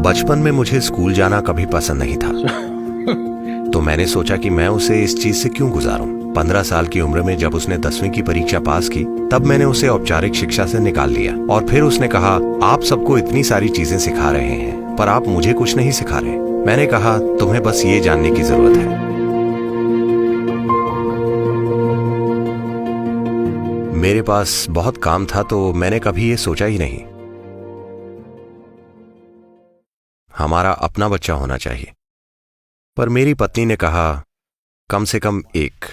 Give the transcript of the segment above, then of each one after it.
बचपन में मुझे स्कूल जाना कभी पसंद नहीं था। तो मैंने सोचा कि मैं उसे इस चीज से क्यों गुजारूं। 15 साल की उम्र में जब उसने 10वीं की परीक्षा पास की, तब मैंने उसे औपचारिक शिक्षा से निकाल लिया। और फिर उसने कहा, आप सबको इतनी सारी चीजें सिखा रहे हैं, पर आप मुझे कुछ नहीं सिखा रहे। मैंने कहा, तुम्हें बस ये जानने की जरूरत है। मेरे पास बहुत काम था, तो मैंने कभी ये सोचा ही नहीं। हमारा अपना बच्चा होना चाहिए। पर मेरी पत्नी ने कहा, कम से कम एक।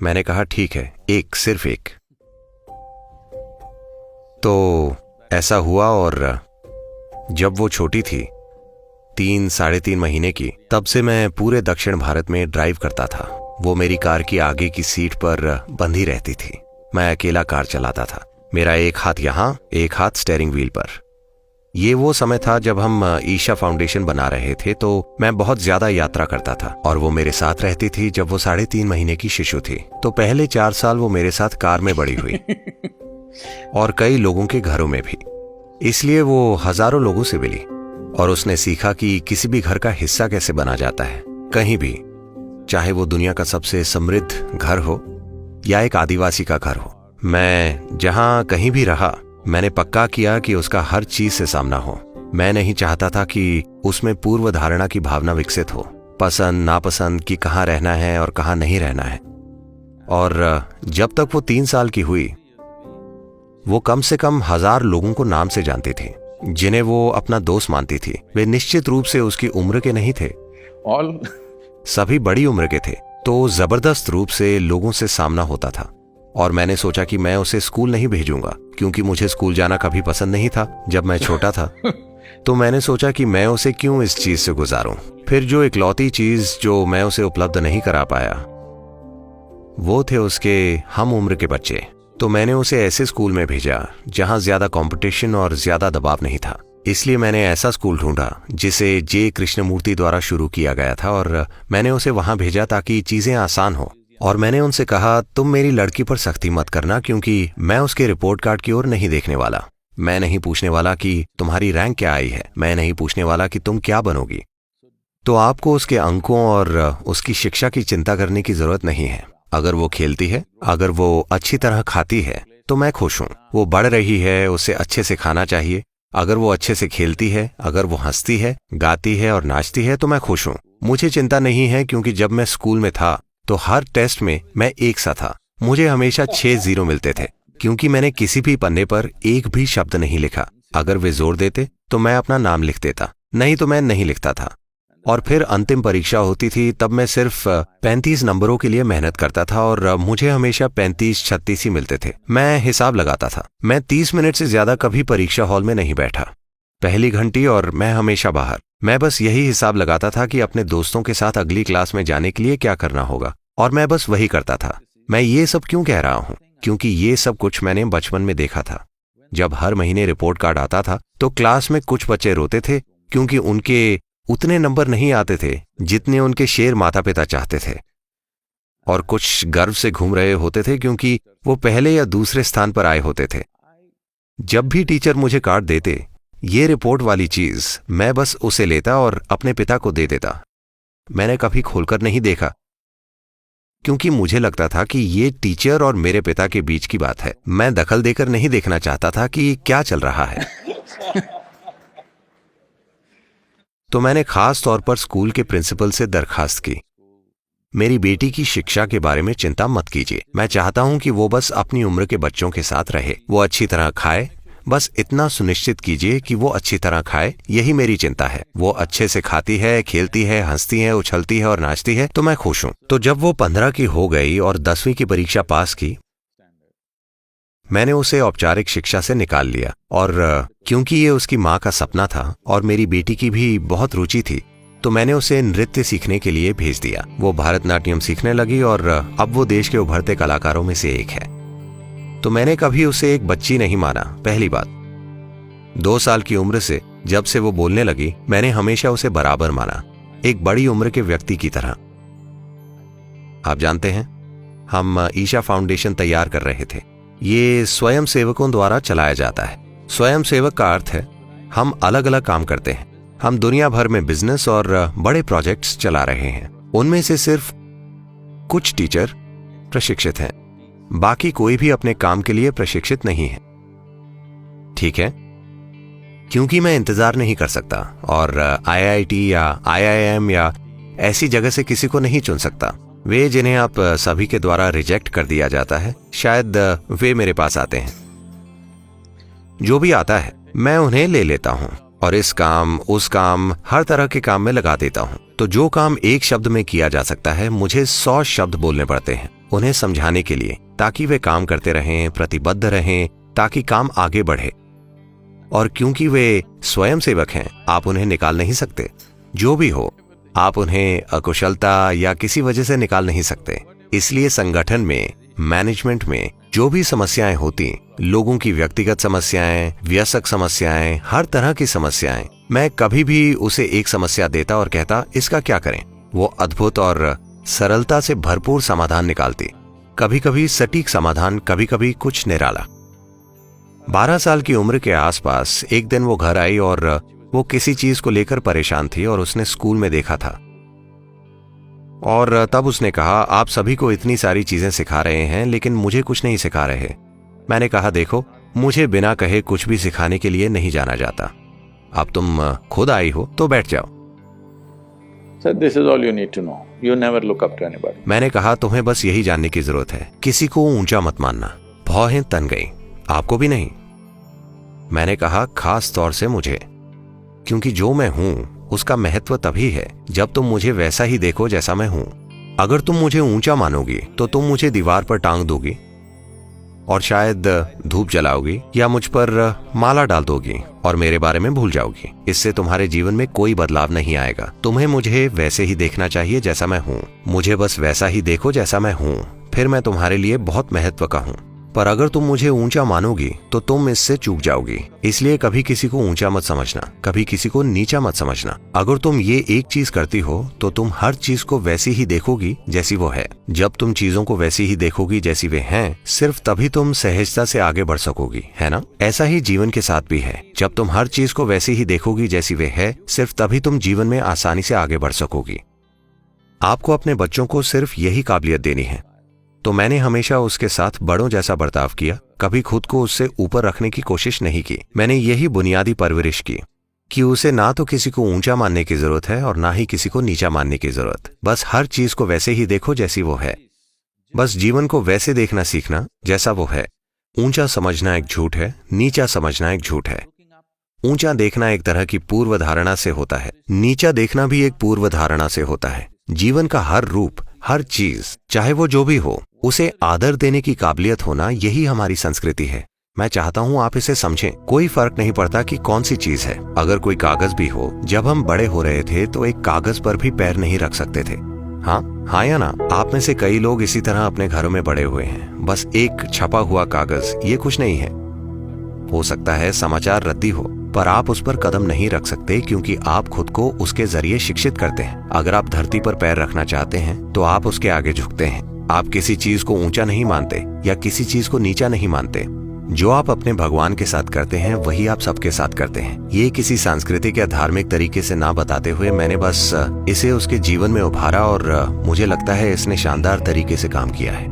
मैंने कहा, ठीक है, एक, सिर्फ एक। तो ऐसा हुआ, और जब वो छोटी थी, 3-3.5 महीने की, तब से मैं पूरे दक्षिण भारत में ड्राइव करता था। वो मेरी कार की आगे की सीट पर बंधी रहती थी। मैं अकेला कार चलाता था। मेरा एक हाथ यहां, एक हाथ स्टीयरिंग व्हील पर। ये वो समय था जब हम ईशा फाउंडेशन बना रहे थे, तो मैं बहुत ज्यादा यात्रा करता था। और वो मेरे साथ रहती थी जब वो 3.5 महीने की शिशु थी। तो पहले 4 साल वो मेरे साथ कार में बड़ी हुई और कई लोगों के घरों में भी। इसलिए वो हजारों लोगों से मिली और उसने सीखा कि किसी भी घर का हिस्सा कैसे बना जाता है, कहीं भी, चाहे वो दुनिया का सबसे समृद्ध घर हो या एक आदिवासी का घर हो। मैं जहां कहीं भी रहा, मैंने पक्का किया कि उसका हर चीज से सामना हो। मैं नहीं चाहता था कि उसमें पूर्व धारणा की भावना विकसित हो, पसंद नापसंद कि कहाँ रहना है और कहाँ नहीं रहना है। और जब तक वो 3 साल की हुई, वो कम से कम 1000 लोगों को नाम से जानती थी, जिन्हें वो अपना दोस्त मानती थी। वे निश्चित रूप से उसकी उम्र के नहीं थे, सभी बड़ी उम्र के थे। तो जबरदस्त रूप से लोगों से सामना होता था। और मैंने सोचा कि मैं उसे स्कूल नहीं भेजूंगा, क्योंकि मुझे स्कूल जाना कभी पसंद नहीं था जब मैं छोटा था। तो मैंने सोचा कि मैं उसे क्यों इस चीज से गुजारूं। फिर जो इकलौती चीज जो मैं उसे उपलब्ध नहीं करा पाया, वो थे उसके हम उम्र के बच्चे। तो मैंने उसे ऐसे स्कूल में भेजा जहां ज्यादा कंपटीशन और ज्यादा दबाव नहीं था। इसलिए मैंने ऐसा स्कूल ढूंढा जिसे जे कृष्णमूर्ति द्वारा शुरू किया गया था, और मैंने उसे वहां भेजा ताकि चीजें आसान हो। और मैंने उनसे कहा, तुम मेरी लड़की पर सख्ती मत करना, क्योंकि मैं उसके रिपोर्ट कार्ड की ओर नहीं देखने वाला। मैं नहीं पूछने वाला कि तुम्हारी रैंक क्या आई है। मैं नहीं पूछने वाला कि तुम क्या बनोगी। तो आपको उसके अंकों और उसकी शिक्षा की चिंता करने की जरूरत नहीं है। अगर वो खेलती है, अगर वो अच्छी तरह खाती है, तो मैं खुश हूं। वो बढ़ रही है, उसे अच्छे से खाना चाहिए। अगर वो अच्छे से खेलती है, अगर वो हंसती है, गाती है और नाचती है, तो मैं खुश हूं। मुझे चिंता नहीं है, क्योंकि जब मैं स्कूल में था तो हर टेस्ट में मैं एक सा था। मुझे हमेशा 6 0 मिलते थे, क्योंकि मैंने किसी भी पन्ने पर एक भी शब्द नहीं लिखा। अगर वे जोर देते तो मैं अपना नाम लिख देता, नहीं तो मैं नहीं लिखता था। और फिर अंतिम परीक्षा होती थी, तब मैं सिर्फ 35 नंबरों के लिए मेहनत करता था, और मुझे हमेशा 35-36 ही मिलते थे। मैं हिसाब लगाता था। मैं 30 मिनट से ज्यादा कभी परीक्षा हॉल में नहीं बैठा। पहली घंटी और मैं हमेशा बाहर। मैं बस यही हिसाब लगाता था कि अपने दोस्तों के साथ अगली क्लास में जाने के लिए क्या करना होगा, और मैं बस वही करता था। मैं ये सब क्यों कह रहा हूं? क्योंकि ये सब कुछ मैंने बचपन में देखा था। जब हर महीने रिपोर्ट कार्ड आता था, तो क्लास में कुछ बच्चे रोते थे, क्योंकि उनके उतने नंबर नहीं आते थे जितने उनके शेर माता पिता चाहते थे। और कुछ गर्व से घूम रहे होते थे, क्योंकि वो पहले या दूसरे स्थान पर आए होते थे। जब भी टीचर मुझे कार्ड देते, ये रिपोर्ट वाली चीज, मैं बस उसे लेता और अपने पिता को दे देता। मैंने कभी खोलकर नहीं देखा, क्योंकि मुझे लगता था कि ये टीचर और मेरे पिता के बीच की बात है। मैं दखल देकर नहीं देखना चाहता था कि क्या चल रहा है। तो मैंने खास तौर पर स्कूल के प्रिंसिपल से दरखास्त की, मेरी बेटी की शिक्षा के बारे में चिंता मत कीजिए। मैं चाहता हूं कि वो बस अपनी उम्र के बच्चों के साथ रहे, वो अच्छी तरह खाए। बस इतना सुनिश्चित कीजिए कि वो अच्छी तरह खाए, यही मेरी चिंता है। वो अच्छे से खाती है, खेलती है, हंसती है, उछलती है और नाचती है, तो मैं खुश हूं। तो जब वो 15 की हो गई और 10वीं की परीक्षा पास की, मैंने उसे औपचारिक शिक्षा से निकाल लिया। और क्योंकि ये उसकी माँ का सपना था और मेरी बेटी की भी बहुत रुचि थी, तो मैंने उसे नृत्य सीखने के लिए भेज दिया। वो भरतनाट्यम सीखने लगी और अब वो देश के उभरते कलाकारों में से एक है। तो मैंने कभी उसे एक बच्ची नहीं माना। पहली बात, 2 साल की उम्र से जब से वो बोलने लगी, मैंने हमेशा उसे बराबर माना, एक बड़ी उम्र के व्यक्ति की तरह। आप जानते हैं, हम ईशा फाउंडेशन तैयार कर रहे थे। ये स्वयं सेवकों द्वारा चलाया जाता है। स्वयं सेवक का अर्थ है हम अलग अलग काम करते हैं। हम दुनिया भर में बिजनेस और बड़े प्रोजेक्ट्स चला रहे हैं। उनमें से सिर्फ कुछ टीचर प्रशिक्षित हैं, बाकी कोई भी अपने काम के लिए प्रशिक्षित नहीं है। ठीक है, क्योंकि मैं इंतजार नहीं कर सकता और आईआईटी या आईआईएम या ऐसी जगह से किसी को नहीं चुन सकता। वे जिन्हें आप सभी के द्वारा रिजेक्ट कर दिया जाता है, शायद वे मेरे पास आते हैं। जो भी आता है मैं उन्हें ले लेता हूं और इस काम उस काम हर तरह के काम में लगा देता हूं। तो जो काम एक शब्द में किया जा सकता है, मुझे 100 शब्द बोलने पड़ते हैं उन्हें समझाने के लिए, ताकि वे काम करते रहें, प्रतिबद्ध रहें, ताकि काम आगे बढ़े। और क्योंकि वे स्वयं सेवक हैं, आप उन्हें निकाल नहीं सकते। जो भी हो, आप उन्हें अकुशलता या किसी वजह से निकाल नहीं सकते। इसलिए संगठन में, मैनेजमेंट में जो भी समस्याएं होती, लोगों की व्यक्तिगत समस्याएं, वयस्क समस्याएं, हर तरह की समस्याएं, मैं कभी भी उसे एक समस्या देता और कहता इसका क्या करें। वो अद्भुत और सरलता से भरपूर समाधान निकालती। कभी कभी सटीक समाधान, कभी कभी कुछ निराला। 12 साल की उम्र के आसपास एक दिन वो घर आई और वो किसी चीज को लेकर परेशान थी और उसने स्कूल में देखा था। और तब उसने कहा, आप सभी को इतनी सारी चीजें सिखा रहे हैं लेकिन मुझे कुछ नहीं सिखा रहे। मैंने कहा, देखो, मुझे बिना कहे कुछ भी सिखाने के लिए नहीं जाना जाता। अब तुम खुद आई हो तो बैठ जाओ। So this is all you need to know. You never look up to anybody. मैंने कहा, तुम्हें बस यही जानने की जरूरत है, किसी को ऊंचा मत मानना। भौहें तन गई, आपको भी नहीं। मैंने कहा, खास तौर से मुझे, क्योंकि जो मैं हूं उसका महत्व तभी है जब तुम मुझे वैसा ही देखो जैसा मैं हूं। अगर तुम मुझे ऊंचा मानोगी तो तुम मुझे दीवार पर टांग दोगी और शायद धूप जलाओगी या मुझ पर माला डाल दोगी और मेरे बारे में भूल जाओगी। इससे तुम्हारे जीवन में कोई बदलाव नहीं आएगा। तुम्हें मुझे वैसे ही देखना चाहिए जैसा मैं हूं। मुझे बस वैसा ही देखो जैसा मैं हूं, फिर मैं तुम्हारे लिए बहुत महत्व का हूं। पर अगर तुम मुझे ऊंचा मानोगी तो तुम इससे चूक जाओगी। इसलिए कभी किसी को ऊंचा मत समझना, कभी किसी को नीचा मत समझना। अगर तुम ये एक चीज करती हो तो तुम हर चीज को वैसी ही देखोगी जैसी वो है। जब तुम चीजों को वैसी ही देखोगी जैसी वे हैं, सिर्फ तभी तुम सहजता से आगे बढ़ सकोगी, है ना? ऐसा ही जीवन के साथ भी है। जब तुम हर चीज को वैसी ही देखोगी जैसी वे है, सिर्फ तभी तुम जीवन में आसानी से आगे बढ़ सकोगी। आपको अपने बच्चों को सिर्फ यही काबिलियत देनी है। तो मैंने हमेशा उसके साथ बड़ों जैसा बर्ताव किया, कभी खुद को उससे ऊपर रखने की कोशिश नहीं की। मैंने यही बुनियादी परवरिश की कि उसे ना तो किसी को ऊंचा मानने की जरूरत है और ना ही किसी को नीचा मानने की जरूरत। बस हर चीज को वैसे ही देखो जैसी वो है। बस जीवन को वैसे देखना सीखना जैसा वो है। ऊंचा समझना एक झूठ है, नीचा समझना एक झूठ है। ऊंचा देखना एक तरह की पूर्व धारणा से होता है, नीचा देखना भी एक पूर्व धारणा से होता है। जीवन का हर रूप, हर चीज, चाहे वो जो भी हो, उसे आदर देने की काबिलियत होना, यही हमारी संस्कृति है। मैं चाहता हूं आप इसे समझें। कोई फर्क नहीं पड़ता कि कौन सी चीज है। अगर कोई कागज भी हो, जब हम बड़े हो रहे थे तो एक कागज पर भी पैर नहीं रख सकते थे। हाँ या ना? आप में से कई लोग इसी तरह अपने घरों में बड़े हुए हैं। बस एक छपा हुआ कागज, ये कुछ नहीं है। हो सकता है समाचार रद्दी हो, पर आप उस पर कदम नहीं रख सकते क्योंकि आप खुद को उसके जरिए शिक्षित करते हैं। अगर आप धरती पर पैर रखना चाहते हैं तो आप उसके आगे झुकते हैं। आप किसी चीज को ऊंचा नहीं मानते या किसी चीज को नीचा नहीं मानते। जो आप अपने भगवान के साथ करते हैं वही आप सबके साथ करते हैं। ये किसी सांस्कृतिक या धार्मिक तरीके से ना बताते हुए मैंने बस इसे उसके जीवन में उभारा और मुझे लगता है इसने शानदार तरीके से काम किया है।